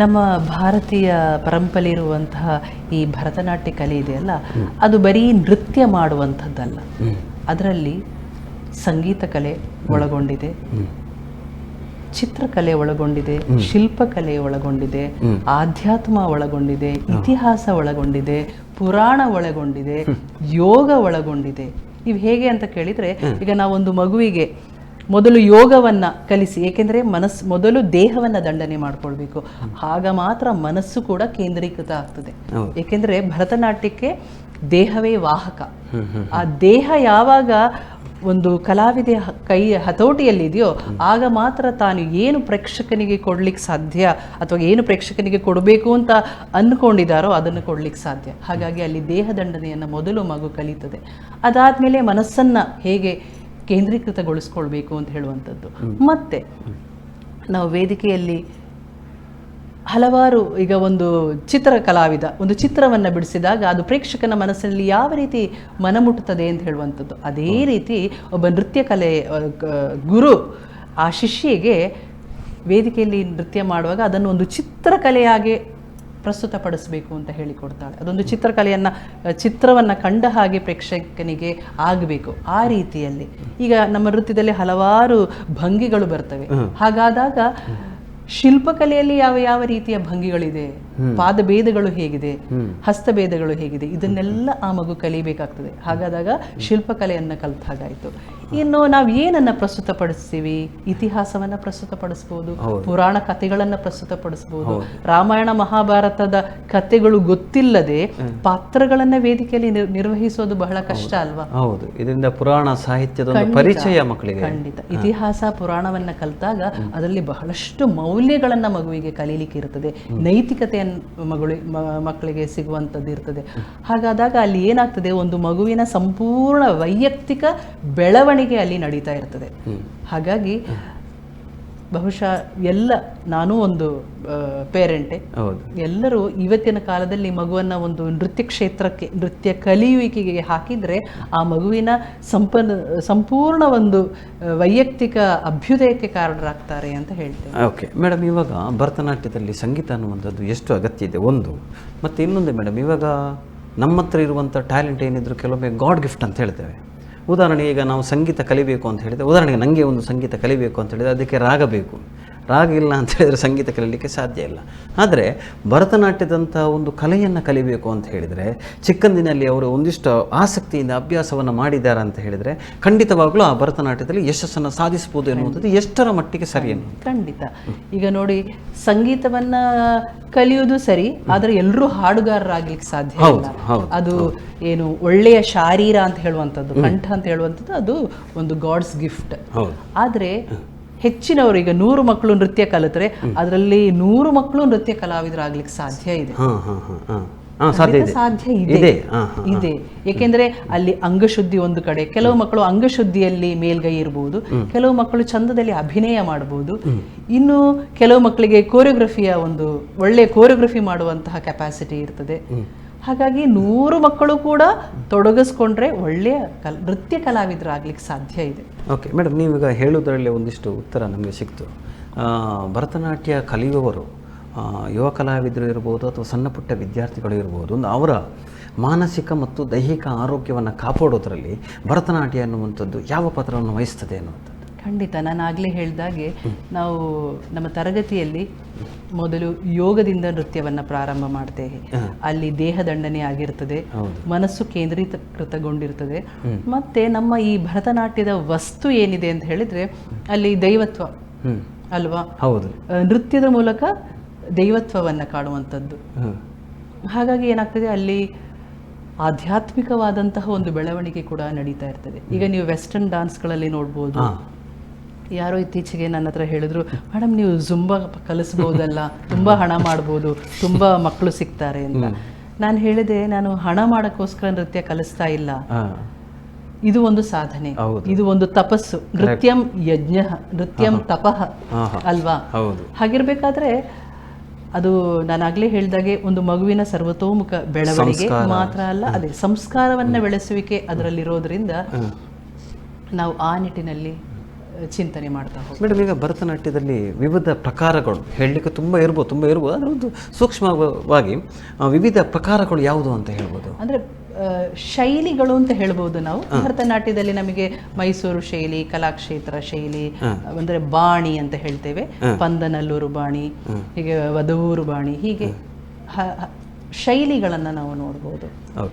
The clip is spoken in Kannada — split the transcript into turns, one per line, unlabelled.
ನಮ್ಮ ಭಾರತೀಯ ಪರಂಪರೆ ಇರುವಂತಹ ಈ ಭರತನಾಟ್ಯ ಕಲೆ ಇದೆಯಲ್ಲ, ಅದು ಬರೀ ನೃತ್ಯ ಮಾಡುವಂಥದ್ದಲ್ಲ. ಅದರಲ್ಲಿ ಸಂಗೀತ ಕಲೆ ಒಳಗೊಂಡಿದೆ, ಚಿತ್ರಕಲೆ ಒಳಗೊಂಡಿದೆ, ಶಿಲ್ಪಕಲೆ ಒಳಗೊಂಡಿದೆ, ಆಧ್ಯಾತ್ಮ ಒಳಗೊಂಡಿದೆ, ಇತಿಹಾಸ ಒಳಗೊಂಡಿದೆ, ಪುರಾಣ ಒಳಗೊಂಡಿದೆ, ಯೋಗ ಒಳಗೊಂಡಿದೆ. ನೀವು ಹೇಗೆ ಅಂತ ಕೇಳಿದರೆ, ಈಗ ನಾವೊಂದು ಮಗುವಿಗೆ ಮೊದಲು ಯೋಗವನ್ನು ಕಲಿಸಿ, ಏಕೆಂದರೆ ಮೊದಲು ದೇಹವನ್ನು ದಂಡನೆ ಮಾಡ್ಕೊಳ್ಬೇಕು, ಆಗ ಮಾತ್ರ ಮನಸ್ಸು ಕೂಡ ಕೇಂದ್ರೀಕೃತ ಆಗ್ತದೆ. ಏಕೆಂದರೆ ಭರತನಾಟ್ಯಕ್ಕೆ ದೇಹವೇ ವಾಹಕ. ಆ ದೇಹ ಯಾವಾಗ ಒಂದು ಕಲಾವಿದ ಕೈ ಹತೋಟಿಯಲ್ಲಿದೆಯೋ ಆಗ ಮಾತ್ರ ತಾನು ಏನು ಪ್ರೇಕ್ಷಕನಿಗೆ ಕೊಡ್ಲಿಕ್ಕೆ ಸಾಧ್ಯ ಅಥವಾ ಏನು ಪ್ರೇಕ್ಷಕನಿಗೆ ಕೊಡಬೇಕು ಅಂತ ಅಂದ್ಕೊಂಡಿದ್ದಾರೋ ಅದನ್ನು ಕೊಡ್ಲಿಕ್ಕೆ ಸಾಧ್ಯ. ಹಾಗಾಗಿ ಅಲ್ಲಿ ದೇಹದಂಡನೆಯನ್ನು ಮೊದಲು ಮಗು ಕಲಿತದೆ. ಅದಾದಮೇಲೆ ಮನಸ್ಸನ್ನು ಹೇಗೆ ಕೇಂದ್ರೀಕೃತಗೊಳಿಸ್ಕೊಳ್ಬೇಕು ಅಂತ ಹೇಳುವಂಥದ್ದು. ಮತ್ತೆ ನಾವು ವೇದಿಕೆಯಲ್ಲಿ ಹಲವಾರು, ಈಗ ಒಂದು ಚಿತ್ರ ಕಲಾವಿದ ಒಂದು ಚಿತ್ರವನ್ನು ಬಿಡಿಸಿದಾಗ ಅದು ಪ್ರೇಕ್ಷಕನ ಮನಸ್ಸಿನಲ್ಲಿ ಯಾವ ರೀತಿ ಮನಮುಟ್ಟುತ್ತದೆ ಅಂತ ಹೇಳುವಂಥದ್ದು. ಅದೇ ರೀತಿ ಒಬ್ಬ ನೃತ್ಯ ಕಲೆ ಗುರು ಆ ಶಿಷ್ಯೆಗೆ ವೇದಿಕೆಯಲ್ಲಿ ನೃತ್ಯ ಮಾಡುವಾಗ ಅದನ್ನು ಒಂದು ಚಿತ್ರಕಲೆಯಾಗಿ ಪ್ರಸ್ತುತಪಡಿಸಬೇಕು ಅಂತ ಹೇಳಿಕೊಡ್ತಾಳೆ. ಅದೊಂದು ಚಿತ್ರವನ್ನು ಕಂಡ ಹಾಗೆ ಪ್ರೇಕ್ಷಕನಿಗೆ ಆಗಬೇಕು. ಆ ರೀತಿಯಲ್ಲಿ ಈಗ ನಮ್ಮ ನೃತ್ಯದಲ್ಲಿ ಹಲವಾರು ಭಂಗಿಗಳು ಬರ್ತವೆ. ಹಾಗಾದಾಗ ಶಿಲ್ಪಕಲೆಯಲ್ಲಿ ಯಾವ ಯಾವ ರೀತಿಯ ಭಂಗಿಗಳಿದೆ, ಪಾದಭೇದಗಳು ಹೇಗಿದೆ, ಹಸ್ತಭೇದಗಳು ಹೇಗಿದೆ, ಇದನ್ನೆಲ್ಲ ಆ ಮಗು ಕಲಿಬೇಕಾಗ್ತದೆ. ಹಾಗಾದಾಗ ಶಿಲ್ಪಕಲೆಯನ್ನು ಕಲಿತ ಹಾಗಾಯಿತು. ಇನ್ನು ನಾವು ಏನನ್ನ ಪ್ರಸ್ತುತಪಡಿಸ್ತೀವಿ, ಇತಿಹಾಸವನ್ನ ಪ್ರಸ್ತುತಪಡಿಸ್ಬೋದು, ಪುರಾಣ ಕಥೆಗಳನ್ನ ಪ್ರಸ್ತುತಪಡಿಸ್ಬೋದು. ರಾಮಾಯಣ ಮಹಾಭಾರತದ ಕಥೆಗಳು ಗೊತ್ತಿಲ್ಲದೆ ಪಾತ್ರಗಳನ್ನ ವೇದಿಕೆಯಲ್ಲಿ ನಿರ್ವಹಿಸೋದು ಬಹಳ ಕಷ್ಟ ಅಲ್ವಾ?
ಹೌದು, ಇದರಿಂದ ಪುರಾಣ ಸಾಹಿತ್ಯದ ಪರಿಚಯ ಮಕ್ಕಳಿಗೆ
ಖಂಡಿತ. ಇತಿಹಾಸ ಪುರಾಣವನ್ನ ಕಲಿತಾಗ ಅದರಲ್ಲಿ ಬಹಳಷ್ಟು ಮೌಲ್ಯಗಳನ್ನ ಮಗುವಿಗೆ ಕಲೀಲಿಕ್ಕೆ ಇರ್ತದೆ, ನೈತಿಕತೆಯನ್ನು ಮಕ್ಕಳಿಗೆ ಸಿಗುವಂಥದ್ದು ಇರ್ತದೆ. ಹಾಗಾದಾಗ ಅಲ್ಲಿ ಏನಾಗ್ತದೆ, ಒಂದು ಮಗುವಿನ ಸಂಪೂರ್ಣ ವೈಯಕ್ತಿಕ ಬೆಳವಣಿಗೆ ಅಲ್ಲಿ ನಡೀತಾ ಇರ್ತದೆ. ಹಾಗಾಗಿ ಬಹುಶಃ ನಾನು ಒಂದು ಪೇರೆಂಟೆ, ಎಲ್ಲರೂ ಇವತ್ತಿನ ಕಾಲದಲ್ಲಿ ಮಗುವನ್ನ ಒಂದು ನೃತ್ಯ ಕ್ಷೇತ್ರಕ್ಕೆ, ನೃತ್ಯ ಕಲಿಯುವಿಕೆಗೆ ಹಾಕಿದ್ರೆ ಆ ಮಗುವಿನ ಸಂಪೂರ್ಣ ಒಂದು ವೈಯಕ್ತಿಕ ಅಭ್ಯುದಯಕ್ಕೆ ಕಾರಣರಾಗ್ತಾರೆ ಅಂತ ಹೇಳ್ತೇವೆ.
ಓಕೆ ಮೇಡಮ್, ಇವಾಗ ಭರತನಾಟ್ಯದಲ್ಲಿ ಸಂಗೀತ ಅನ್ನುವಂಥದ್ದು ಎಷ್ಟು ಅಗತ್ಯ ಇದೆ ಒಂದು, ಮತ್ತು ಇನ್ನೊಂದು ಮೇಡಮ್, ಇವಾಗ ನಮ್ಮ ಹತ್ರ ಇರುವಂಥ ಟ್ಯಾಲೆಂಟ್ ಏನಿದ್ರು ಕೆಲವೊಮ್ಮೆ ಗಾಡ್ ಗಿಫ್ಟ್ ಅಂತ ಹೇಳ್ತೇವೆ. ಉದಾಹರಣೆಗೆ ಈಗ ನಾವು ಸಂಗೀತ ಕಲಿಬೇಕು ಅಂತ ಹೇಳಿದರೆ, ಉದಾಹರಣೆಗೆ ನನಗೆ ಒಂದು ಸಂಗೀತ ಕಲಿಬೇಕು ಅಂತ ಹೇಳಿದರೆ ಅದಕ್ಕೆ ರಾಗ ಬೇಕು. ರಾಗ ಇಲ್ಲ ಅಂತ ಹೇಳಿದರೆ ಸಂಗೀತ ಕಲೀಲಿಕ್ಕೆ ಸಾಧ್ಯ ಇಲ್ಲ. ಆದರೆ ಭರತನಾಟ್ಯದಂಥ ಒಂದು ಕಲೆಯನ್ನು ಕಲಿಬೇಕು ಅಂತ ಹೇಳಿದರೆ ಚಿಕ್ಕಂದಿನಲ್ಲಿ ಅವರು ಒಂದಿಷ್ಟು ಆಸಕ್ತಿಯಿಂದ ಅಭ್ಯಾಸವನ್ನು ಮಾಡಿದ್ದಾರೆ ಅಂತ ಹೇಳಿದರೆ ಖಂಡಿತವಾಗ್ಲೂ ಆ ಭರತನಾಟ್ಯದಲ್ಲಿ ಯಶಸ್ಸನ್ನು ಸಾಧಿಸ್ಬೋದು ಎನ್ನುವಂಥದ್ದು ಎಷ್ಟರ ಮಟ್ಟಿಗೆ ಸರಿಯನ್ನು?
ಖಂಡಿತ. ಈಗ ನೋಡಿ, ಸಂಗೀತವನ್ನ ಕಲಿಯುವುದು ಸರಿ, ಆದರೆ ಎಲ್ಲರೂ ಹಾಡುಗಾರರಾಗ್ಲಿಕ್ಕೆ ಸಾಧ್ಯ ಇಲ್ಲ. ಅದು ಏನು ಒಳ್ಳೆಯ ಶಾರೀರ ಅಂತ ಹೇಳುವಂಥದ್ದು, ಕಂಠ ಅಂತ ಹೇಳುವಂಥದ್ದು ಅದು ಒಂದು ಗಾಡ್ಸ್ ಗಿಫ್ಟ್. ಆದರೆ ಹೆಚ್ಚಿನವರು ಈಗ 100 ಮಕ್ಕಳು ನೃತ್ಯ ಕಲಿತರೆ ಅದರಲ್ಲಿ 100 ಮಕ್ಕಳು ನೃತ್ಯ ಕಲಾವಿದರಾಗ್ಲಿಕ್ಕೆ ಸಾಧ್ಯ ಇದೆ. ಸಾಧ್ಯ ಇದೆ. ಏಕೆಂದ್ರೆ ಅಲ್ಲಿ ಅಂಗಶುದ್ಧಿ ಒಂದು ಕಡೆ, ಕೆಲವು ಮಕ್ಕಳು ಅಂಗಶುದ್ಧಿಯಲ್ಲಿ ಮೇಲ್ಗೈ ಇರಬಹುದು, ಕೆಲವು ಮಕ್ಕಳು ಚಂದದಲ್ಲಿ ಅಭಿನಯ ಮಾಡಬಹುದು, ಇನ್ನು ಕೆಲವು ಮಕ್ಕಳಿಗೆ ಕೋರಿಯೋಗ್ರಫಿಯ ಒಂದು ಒಳ್ಳೆಯ ಕೋರಿಯೋಗ್ರಫಿ ಮಾಡುವಂತಹ ಕೆಪಾಸಿಟಿ ಇರ್ತದೆ. ಹಾಗಾಗಿ 100 ಮಕ್ಕಳು ಕೂಡ ತೊಡಗಿಸ್ಕೊಂಡ್ರೆ ಒಳ್ಳೆಯ ನೃತ್ಯ ಕಲಾವಿದರಾಗ್ಲಿಕ್ಕೆ ಸಾಧ್ಯ ಇದೆ.
ಓಕೆ ಮೇಡಮ್, ನೀವೀಗ ಹೇಳೋದ್ರಲ್ಲಿ ಒಂದಿಷ್ಟು ಉತ್ತರ ನಮಗೆ ಸಿಕ್ತು. ಭರತನಾಟ್ಯ ಕಲಿಯುವವರು ಯುವ ಕಲಾವಿದರು ಇರ್ಬೋದು ಅಥವಾ ಸಣ್ಣ ಪುಟ್ಟ ವಿದ್ಯಾರ್ಥಿಗಳು ಇರ್ಬೋದು, ಅವರ ಮಾನಸಿಕ ಮತ್ತು ದೈಹಿಕ ಆರೋಗ್ಯವನ್ನು ಕಾಪಾಡೋದ್ರಲ್ಲಿ ಭರತನಾಟ್ಯ ಅನ್ನುವಂಥದ್ದು ಯಾವ ಪಾತ್ರವನ್ನು ವಹಿಸ್ತದೆ ಅನ್ನುವಂಥದ್ದು?
ಖಂಡಿತ. ನಾನು ಆಗಲೇ ಹೇಳಿದಾಗೆ ನಾವು ನಮ್ಮ ತರಗತಿಯಲ್ಲಿ ಮೊದಲು ಯೋಗದಿಂದ ನೃತ್ಯವನ್ನು ಪ್ರಾರಂಭ ಮಾಡ್ತೇವೆ. ಅಲ್ಲಿ ದೇಹದಂಡನೆ ಆಗಿರ್ತದೆ, ಮನಸ್ಸು ಕೇಂದ್ರೀಕೃತಗೊಂಡಿರ್ತದೆ. ಮತ್ತೆ ನಮ್ಮ ಈ ಭರತನಾಟ್ಯದ ವಸ್ತು ಏನಿದೆ ಅಂತ ಹೇಳಿದ್ರೆ ಅಲ್ಲಿ ದೈವತ್ವ ಅಲ್ವಾ? ಹೌದು. ನೃತ್ಯದ ಮೂಲಕ ದೈವತ್ವವನ್ನು ಕಾಣುವಂಥದ್ದು. ಹಾಗಾಗಿ ಏನಾಗ್ತದೆ, ಅಲ್ಲಿ ಆಧ್ಯಾತ್ಮಿಕವಾದಂತಹ ಒಂದು ಬೆಳವಣಿಗೆ ಕೂಡ ನಡೀತಾ ಇರ್ತದೆ. ಈಗ ನೀವು ವೆಸ್ಟರ್ನ್ ಡಾನ್ಸ್ಗಳಲ್ಲಿ ನೋಡ್ಬೋದು. ಯಾರೋ ಇತ್ತೀಚೆಗೆ ನನ್ನ ಹತ್ರ ಹೇಳಿದ್ರು, ಮೇಡಮ್ ನೀವು ಜುಂಬಾ ಕಲಿಸ್ಬೋದಲ್ಲ, ತುಂಬ ಹಣ ಮಾಡ್ಬೋದು, ತುಂಬ ಮಕ್ಕಳು ಸಿಗ್ತಾರೆ ಅಂತ. ನಾನು ಹೇಳಿದೆ, ನಾನು ಹಣ ಮಾಡೋಕ್ಕೋಸ್ಕರ ನೃತ್ಯ ಕಲಿಸ್ತಾ ಇಲ್ಲ. ಇದು ಒಂದು ಸಾಧನೆ, ಇದು ಒಂದು ತಪಸ್ಸು. ನೃತ್ಯಂ ಯಜ್ಞ, ನೃತ್ಯಂ ತಪಃ ಅಲ್ವಾ? ಹಾಗಿರ್ಬೇಕಾದ್ರೆ ಅದು ನಾನಾಗಲೇ ಹೇಳಿದಾಗೆ ಒಂದು ಮಗುವಿನ ಸರ್ವತೋಮುಖ ಬೆಳವಣಿಗೆ ಮಾತ್ರ ಅಲ್ಲ, ಅದೇ ಸಂಸ್ಕಾರವನ್ನು ಬೆಳೆಸುವಿಕೆ ಅದರಲ್ಲಿರೋದ್ರಿಂದ ನಾವು ಆ ನಿಟ್ಟಿನಲ್ಲಿ ಚಿಂತನೆ ಮಾಡ್ತಾ ಹೋಗ್ತೀವಿ.
ಮೇಡಮ್, ಈಗ ಭರತನಾಟ್ಯದಲ್ಲಿ ವಿವಿಧ ಪ್ರಕಾರಗಳು ಹೇಳಲಿಕ್ಕೆ ತುಂಬ ಇರ್ಬೋದು, ಅದರ ಒಂದು ಸೂಕ್ಷ್ಮವಾಗಿ ವಿವಿಧ ಪ್ರಕಾರಗಳು ಯಾವುದು ಅಂತ ಹೇಳ್ಬೋದು?
ಅಂದರೆ ಶೈಲಿಗಳು ಅಂತ ಹೇಳ್ಬೋದು ನಾವು. ಭರತನಾಟ್ಯದಲ್ಲಿ ನಮಗೆ ಮೈಸೂರು ಶೈಲಿ, ಕಲಾಕ್ಷೇತ್ರ ಶೈಲಿ, ಅಂದರೆ ಬಾಣಿ ಅಂತ ಹೇಳ್ತೇವೆ, ಪಂದನಲ್ಲೂರು ಬಾಣಿ, ಹೀಗೆ ವದವೂರು ಬಾಣಿ, ಹೀಗೆ ಶೈಲಿಗಳನ್ನು ನಾವು ನೋಡ್ಬೋದು.
ಓಕೆ.